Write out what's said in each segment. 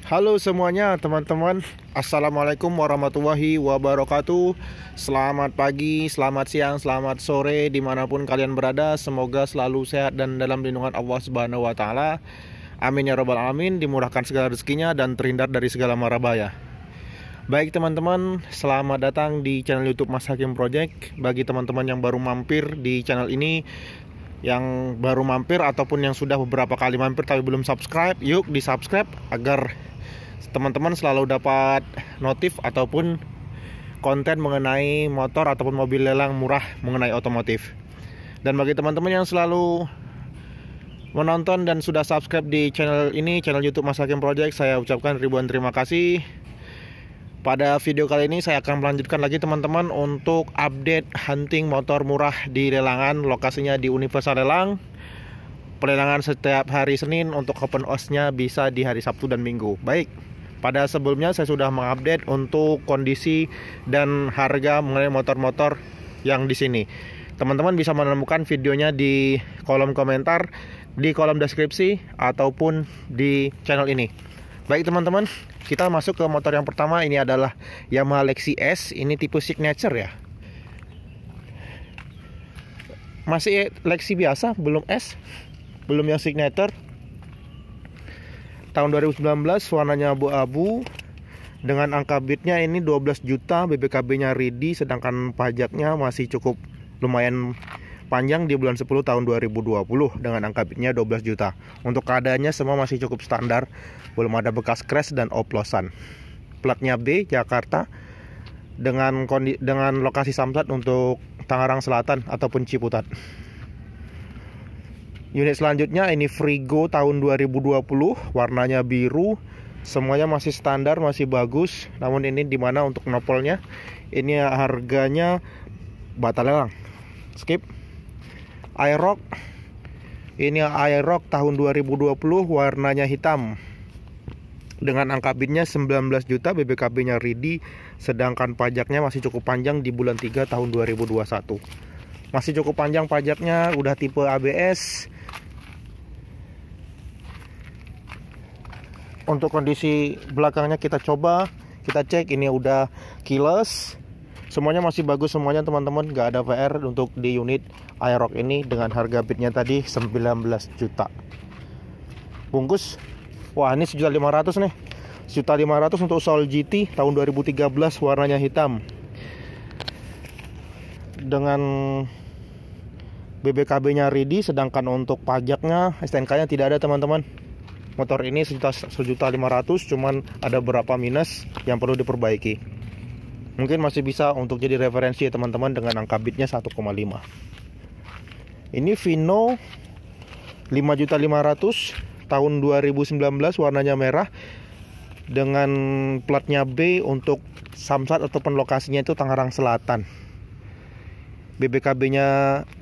Halo semuanya teman-teman. Assalamualaikum warahmatullahi wabarakatuh. Selamat pagi, selamat siang, selamat sore, dimanapun kalian berada. Semoga selalu sehat dan dalam lindungan Allah Subhanahu wa Ta'ala. Amin ya Rabbal Alamin. Dimurahkan segala rezekinya dan terhindar dari segala mara bahaya. Baik teman-teman, selamat datang di channel YouTube Mas Hakim Project. Bagi teman-teman yang baru mampir di channel ini, yang baru mampir ataupun yang sudah beberapa kali mampir tapi belum subscribe, yuk di subscribe agar teman-teman selalu dapat notif ataupun konten mengenai motor ataupun mobil lelang murah mengenai otomotif. Dan bagi teman-teman yang selalu menonton dan sudah subscribe di channel ini, channel YouTube Mas Hakim Project, saya ucapkan ribuan terima kasih. Pada video kali ini saya akan melanjutkan lagi teman-teman untuk update hunting motor murah di lelangan. Lokasinya di Universal Lelang. Pelelangan setiap hari Senin, untuk open house-nya bisa di hari Sabtu dan Minggu. Baik, pada sebelumnya saya sudah mengupdate untuk kondisi dan harga mengenai motor-motor yang di sini. Teman-teman bisa menemukan videonya di kolom komentar, di kolom deskripsi ataupun di channel ini. Baik teman-teman, kita masuk ke motor yang pertama. Ini adalah Yamaha Lexi S. Ini tipe signature ya. Masih Lexi biasa, belum S, belum yang signature. Tahun 2019, warnanya abu-abu. Dengan angka bidnya ini 12 juta, BPKB-nya ready, sedangkan pajaknya masih cukup lumayan panjang di bulan 10 tahun 2020 dengan angka bidnya 12 juta. Untuk keadaannya semua masih cukup standar, belum ada bekas crash dan oplosan. Platnya B, Jakarta, dengan lokasi Samsat untuk Tangerang Selatan ataupun Ciputat. Unit selanjutnya ini Frigo tahun 2020, warnanya biru. Semuanya masih standar, masih bagus. Namun ini dimana untuk nopolnya, ini harganya batal lelang, skip. Aerox, ini Aerox tahun 2020, warnanya hitam. Dengan angka bidnya 19 juta, BPKB-nya ready, sedangkan pajaknya masih cukup panjang di bulan 3 tahun 2021. Masih cukup panjang pajaknya, udah tipe ABS. Untuk kondisi belakangnya kita coba, kita cek, ini udah keyless. Semuanya masih bagus semuanya teman-teman, nggak ada VR untuk di unit Aerox ini dengan harga bidnya tadi 19 juta. Bungkus, wah ini 1.500.000 nih, 1.500.000 untuk Soul GT tahun 2013, warnanya hitam. Dengan BBKB-nya ready, sedangkan untuk pajaknya STNK-nya tidak ada teman-teman. Motor ini 1.500.000, cuman ada beberapa minus yang perlu diperbaiki. Mungkin masih bisa untuk jadi referensi ya teman-teman dengan angka bidnya 1,5. Ini Vino 5.500.000 tahun 2019, warnanya merah dengan platnya B untuk Samsat ataupun lokasinya itu Tangerang Selatan. BBKB-nya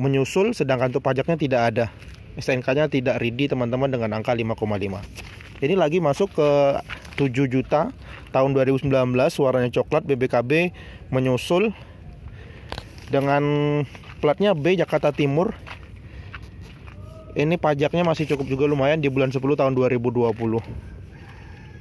menyusul, sedangkan untuk pajaknya tidak ada. STNK-nya tidak ready teman-teman dengan angka 5,5. Ini lagi masuk ke 7 juta tahun 2019, warnanya coklat, BBKB menyusul dengan platnya B Jakarta Timur. Ini pajaknya masih cukup juga lumayan di bulan 10 tahun 2020.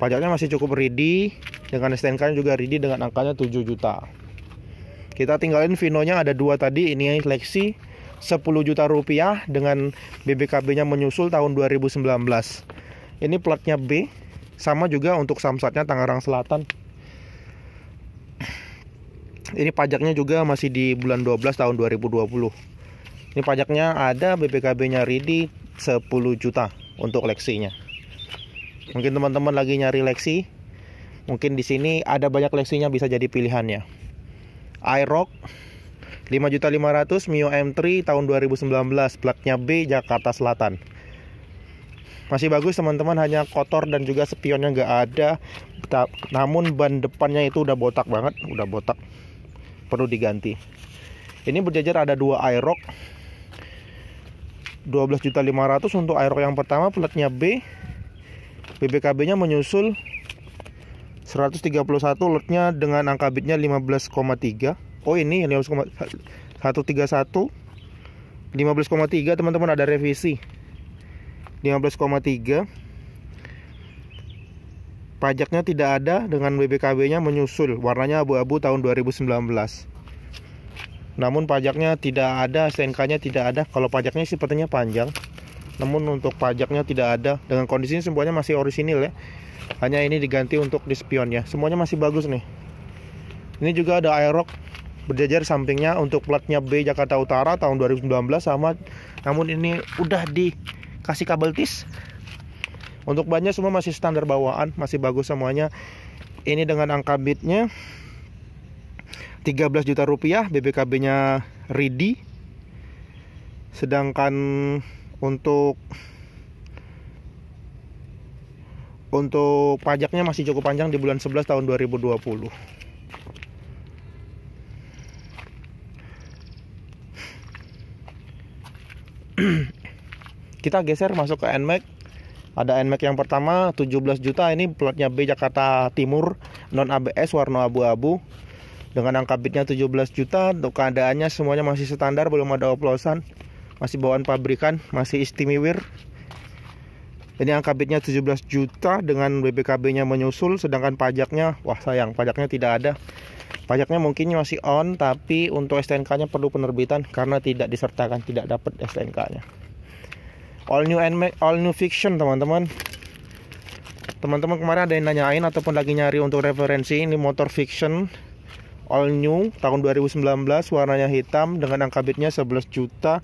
Pajaknya masih cukup ready, dengan STNK juga ready dengan angkanya 7 juta. Kita tinggalin Vino-nya, ada dua tadi. Ini Lexi 10 juta rupiah dengan BBKB-nya menyusul tahun 2019. Ini platnya B, sama juga untuk Samsatnya Tangerang Selatan. Ini pajaknya juga masih di bulan 12 tahun 2020. Ini pajaknya ada, BPKB-nya ready 10 juta untuk Lexi-nya. Mungkin teman-teman lagi nyari Lexi, mungkin di sini ada banyak Lexi-nya, bisa jadi pilihannya. Aerox 5.500.000 Mio M3 tahun 2019, platnya B Jakarta Selatan. Masih bagus teman-teman, hanya kotor dan juga spionnya nggak ada. Namun ban depannya itu udah botak banget, udah botak, perlu diganti. Ini berjajar ada dua Aerox 12.500.000 untuk Aerox yang pertama, platnya B. BBKB-nya menyusul 131, lotnya dengan angka bidnya 15,3. Oh ini 131 15,3 teman-teman, ada revisi 15,3. Pajaknya tidak ada dengan BBKB-nya menyusul, warnanya abu-abu tahun 2019. Namun pajaknya tidak ada, STNK-nya tidak ada. Kalau pajaknya sepertinya panjang, namun untuk pajaknya tidak ada. Dengan kondisinya semuanya masih orisinil ya. Hanya ini diganti untuk di spionnya. Semuanya masih bagus nih. Ini juga ada Aerox berjajar sampingnya untuk platnya B Jakarta Utara tahun 2019 sama. Namun ini udah dikasih kabel tis. Untuk bannya semua masih standar bawaan, masih bagus semuanya. Ini dengan angka bidnya 13 juta rupiah, BBKB-nya ready. Sedangkan untuk pajaknya masih cukup panjang di bulan 11 tahun 2020. Kita geser masuk ke NMAX. Ada NMAX yang pertama 17 juta, ini platnya B Jakarta Timur, non ABS, warna abu-abu. Dengan angka bidnya 17 juta, untuk keadaannya semuanya masih standar, belum ada oplosan, masih bawaan pabrikan, masih istimewir. Ini angka bidnya 17 juta dengan BBKB-nya menyusul, sedangkan pajaknya, wah sayang, pajaknya tidak ada. Pajaknya mungkin masih on, tapi untuk STNK-nya perlu penerbitan karena tidak disertakan, tidak dapat STNK-nya. All new NMAX, all new Fiction teman-teman. Teman-teman kemarin ada yang nanyain ataupun lagi nyari untuk referensi, ini motor Fiction all new tahun 2019, warnanya hitam dengan angka bidnya 11 juta.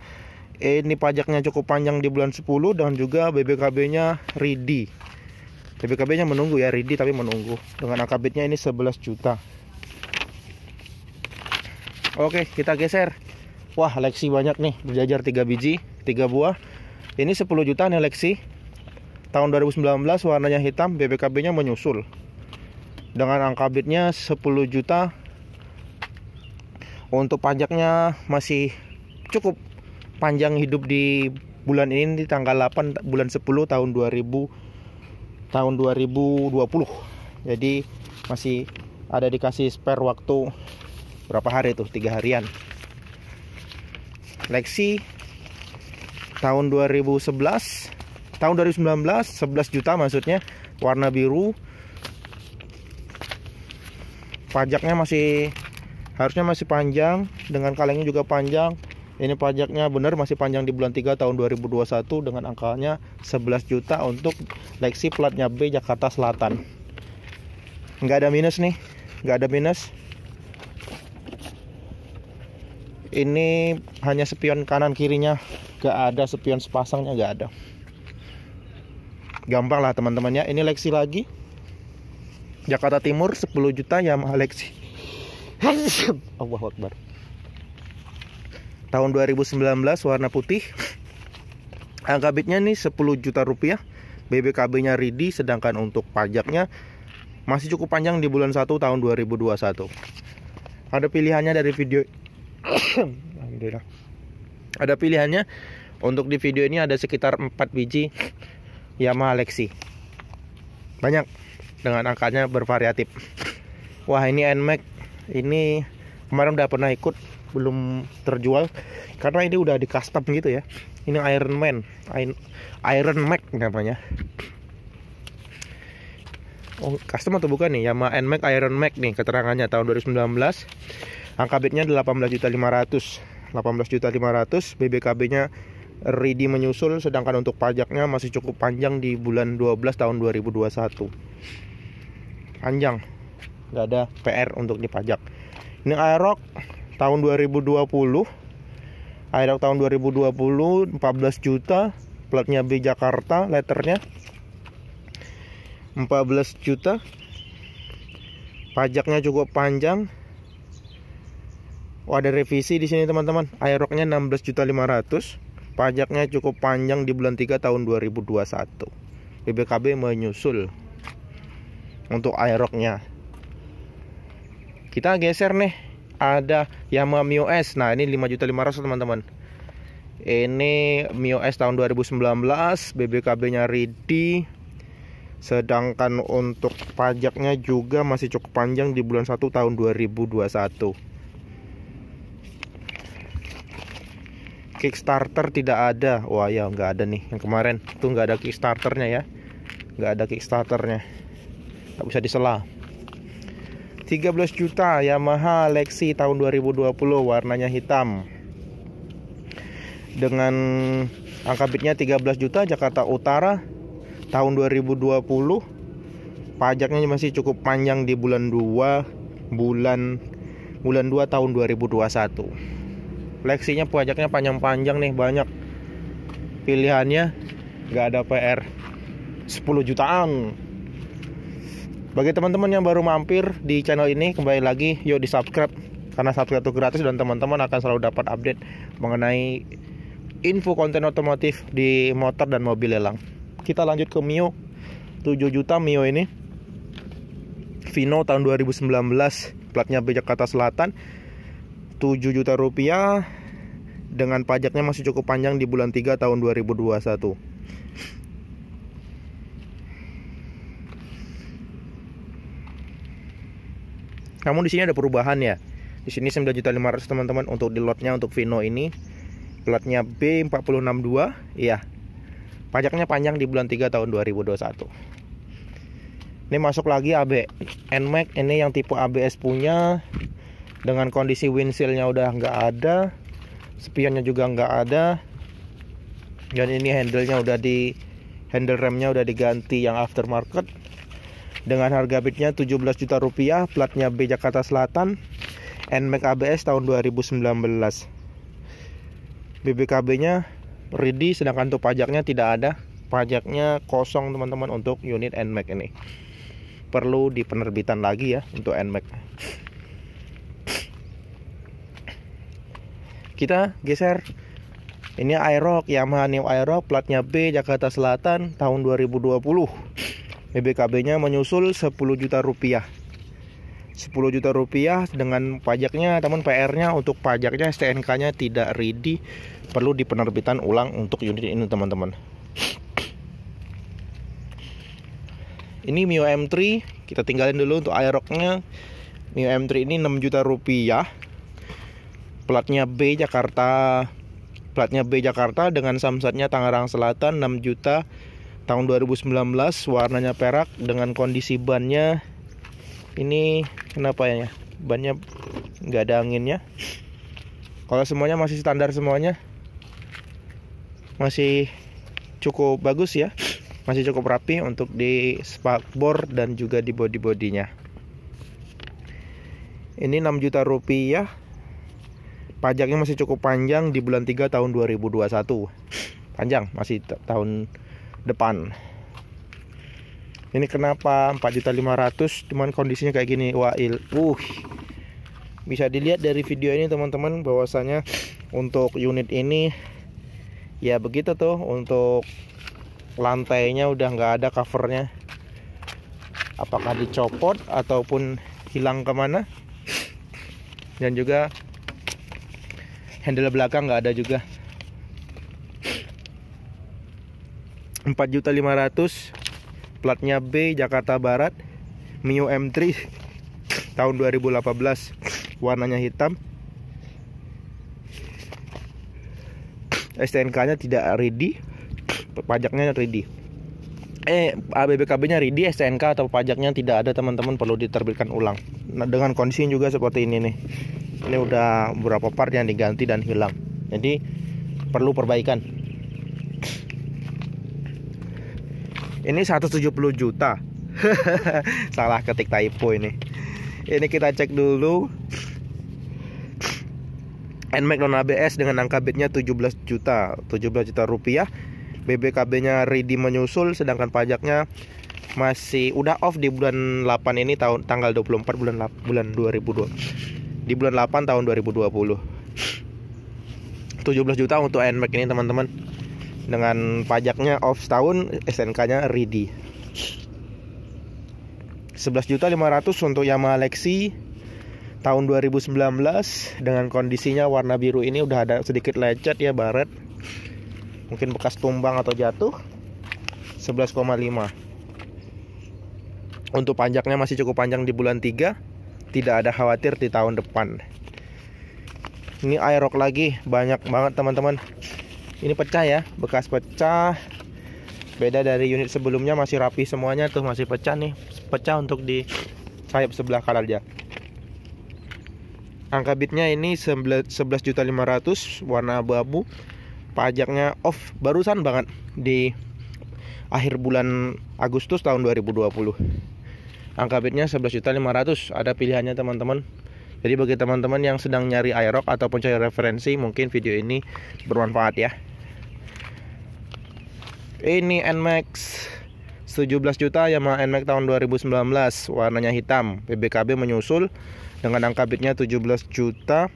Ini pajaknya cukup panjang di bulan 10 dan juga BBKB-nya ready. BBKB-nya menunggu ya, ready tapi menunggu. Dengan angka bidnya ini 11 juta. Oke, kita geser. Wah, Lexi banyak nih, berjajar 3 biji, 3 buah. Ini 10 juta nih Lexi. Tahun 2019, warnanya hitam, BBKB-nya menyusul. Dengan angka bidnya 10 juta. Untuk pajaknya masih cukup panjang hidup di bulan ini, di tanggal 8 bulan 10 tahun 2020. Jadi masih ada dikasih spare waktu berapa hari tuh, 3 harian. Lexi tahun 2019 11 juta maksudnya, warna biru. Pajaknya harusnya masih panjang, dengan kalengnya juga panjang. Ini pajaknya benar masih panjang di bulan 3 tahun 2021 dengan angkanya 11 juta untuk Lexi platnya B Jakarta Selatan. Nggak ada minus nih, nggak ada minus. Ini hanya spion kanan kirinya, nggak ada spion sepasangnya, nggak ada. Gampang lah teman-temannya. Ini Lexi lagi, Jakarta Timur 10 juta Yamaha Lexi. Allahu Akbar. Tahun 2019, warna putih. Angka bidnya nih 10 juta rupiah, BBKB-nya ready, sedangkan untuk pajaknya masih cukup panjang di bulan 1 tahun 2021. Ada pilihannya dari video. Alhamdulillah. Ada pilihannya. Untuk di video ini ada sekitar 4 biji Yamaha Lexi. Banyak, dengan angkanya bervariatif. Wah, ini NMAX. Ini kemarin udah pernah ikut, belum terjual karena ini udah di custom gitu ya. Ini Iron Max namanya. Oh, custom atau bukan nih? Yamaha NMAX Iron Max nih keterangannya tahun 2019. Angka bidnya 18.500. 18.500, BBKB-nya ready menyusul, sedangkan untuk pajaknya masih cukup panjang di bulan 12 tahun 2021. Panjang, nggak ada PR untuk dipajak. Ini Aerox tahun 2020. Aerox tahun 2020 14 juta, platnya B Jakarta, letternya 14 juta. Pajaknya cukup panjang. Oh, ada revisi di sini teman-teman. Aerox-nya 16.500. Pajaknya cukup panjang di bulan 3 tahun 2021. BBKB menyusul untuk Aerox-nya. Kita geser nih. Ada Yamaha Mio S. Nah, ini 5.500.000 teman-teman. Ini Mio S tahun 2019, BBKB-nya ready. Sedangkan untuk pajaknya juga masih cukup panjang di bulan 1 tahun 2021. Kickstarter tidak ada. Wah ya, nggak ada nih. Yang kemarin tuh nggak ada Kickstarternya ya. Nggak ada Kickstarternya. tak bisa disela. 13 juta Yamaha Lexi tahun 2020, warnanya hitam. Dengan angka bitnya 13 juta, Jakarta Utara tahun 2020. Pajaknya masih cukup panjang di bulan 2 tahun 2021. Lexinya pajaknya panjang-panjang nih, banyak pilihannya, nggak ada PR. 10 jutaan. Bagi teman-teman yang baru mampir di channel ini, kembali lagi, yuk di subscribe, karena subscribe itu gratis dan teman-teman akan selalu dapat update mengenai info konten otomotif di motor dan mobil lelang. Kita lanjut ke Mio. 7 juta Mio ini, Vino tahun 2019, platnya B Jakarta Selatan. 7 juta rupiah dengan pajaknya masih cukup panjang di bulan 3 tahun 2021. Namun di sini ada perubahan ya. Di sini 9.500.000 teman-teman untuk di lotnya untuk Vino ini. Platnya B462, iya. Pajaknya panjang di bulan 3 tahun 2021. Ini masuk lagi AB NMAX, ini yang tipe ABS punya, dengan kondisi windshieldnya udah nggak ada, spionnya juga nggak ada, dan ini handle remnya udah diganti yang aftermarket. Dengan harga bitnya 17 juta rupiah, platnya B Jakarta Selatan, NMAX ABS tahun 2019. BBKB nya ready, sedangkan untuk pajaknya tidak ada. Pajaknya kosong teman-teman untuk unit NMAX ini. Perlu di penerbitan lagi ya untuk NMAX. Kita geser. Ini Aerox, Yamaha New Aerox, platnya B Jakarta Selatan tahun 2020. BBKB-nya menyusul 10 juta rupiah. 10 juta rupiah dengan pajaknya, namun PR-nya untuk pajaknya STNK-nya tidak ready, perlu di penerbitan ulang untuk unit ini teman-teman. Ini Mio M3, kita tinggalin dulu untuk Aerox-nya. Mio M3 ini 6 juta rupiah. Platnya B Jakarta dengan samsatnya Tangerang Selatan, 6 juta tahun 2019, warnanya perak dengan kondisi bannya ini kenapa ya? Bannya nggak ada anginnya. Kalau semuanya masih standar, semuanya masih cukup bagus ya, masih cukup rapi untuk di spakbor dan juga di body-bodinya. Ini 6 juta rupiah. Pajaknya masih cukup panjang di bulan 3 tahun 2021. Panjang, masih tahun depan. Ini kenapa 4.500.000 cuman kondisinya kayak gini? Bisa dilihat dari video ini teman-teman, bahwasanya untuk unit ini ya begitu tuh, untuk lantainya udah nggak ada covernya. Apakah dicopot ataupun hilang kemana? Dan juga handle belakang nggak ada juga. 4.500.000, platnya B Jakarta Barat, Mio M3 tahun 2018, warnanya hitam. STNK-nya tidak ready, pajaknya ready. BBKB-nya ready, STNK atau pajaknya tidak ada teman-teman, perlu diterbitkan ulang. Nah, dengan kondisi juga seperti ini nih. Ini udah beberapa part yang diganti dan hilang, jadi perlu perbaikan. Ini 170 juta. Salah ketik, typo ini. Ini kita cek dulu. NMAX non ABS dengan angka bitnya 17 juta rupiah. BBKB-nya ready menyusul, sedangkan pajaknya masih udah off di bulan 8 ini, tanggal 24 bulan 2020. Di bulan 8 tahun 2020. 17 juta untuk NMAX ini teman-teman. Dengan pajaknya off setahun, SNK-nya ready. 11.500.000 untuk Yamaha Lexi tahun 2019 dengan kondisinya warna biru ini udah ada sedikit lecet ya, baret. Mungkin bekas tumbang atau jatuh. 11,5. Untuk pajaknya masih cukup panjang di bulan 3. Tidak ada khawatir di tahun depan. Ini Aerox lagi, banyak banget teman-teman. Ini pecah ya, bekas pecah. Beda dari unit sebelumnya, masih rapi semuanya tuh, masih pecah nih. Pecah untuk di sayap sebelah kanannya. Angka bitnya ini 11.500.000, warna abu-abu. Pajaknya off barusan banget di akhir bulan Agustus tahun 2020. Angka bitnya 11.500.000. Ada pilihannya teman-teman. Jadi bagi teman-teman yang sedang nyari Aerox ataupun cari referensi, mungkin video ini bermanfaat ya. Ini NMAX 17 juta Yamaha NMAX tahun 2019, warnanya hitam. PBKB menyusul dengan angka bitnya 17 juta.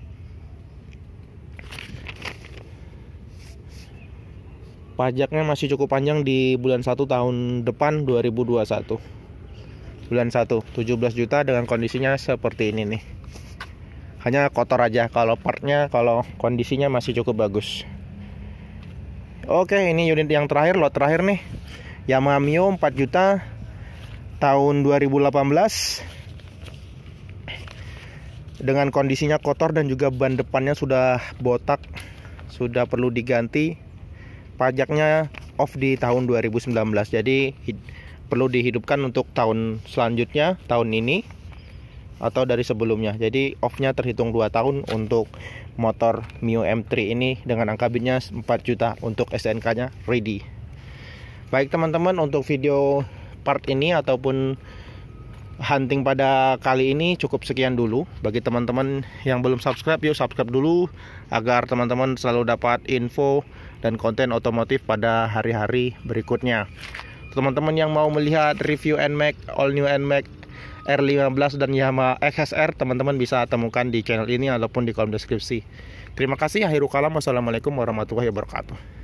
Pajaknya masih cukup panjang di bulan 1 tahun depan 2021. Bulan 1 17 juta dengan kondisinya seperti ini nih. Hanya kotor aja, kalau partnya, kalau kondisinya masih cukup bagus. Oke, ini unit yang terakhir, lot terakhir nih. Yamaha Mio 4 juta tahun 2018. Dengan kondisinya kotor dan juga ban depannya sudah botak, sudah perlu diganti. Pajaknya off di tahun 2019. Jadi perlu dihidupkan untuk tahun selanjutnya, tahun ini atau dari sebelumnya. Jadi off-nya terhitung 2 tahun untuk motor Mio M3 ini dengan angka bitnya 4 juta untuk STNK-nya ready. Baik teman-teman, untuk video part ini ataupun hunting pada kali ini cukup sekian dulu. Bagi teman-teman yang belum subscribe, yuk subscribe dulu agar teman-teman selalu dapat info dan konten otomotif pada hari-hari berikutnya. Teman-teman yang mau melihat review NMAX, all new NMAX R15 dan Yamaha XSR, teman-teman bisa temukan di channel ini ataupun di kolom deskripsi. Terima kasih, akhirul kalam. Wassalamualaikum warahmatullahi wabarakatuh.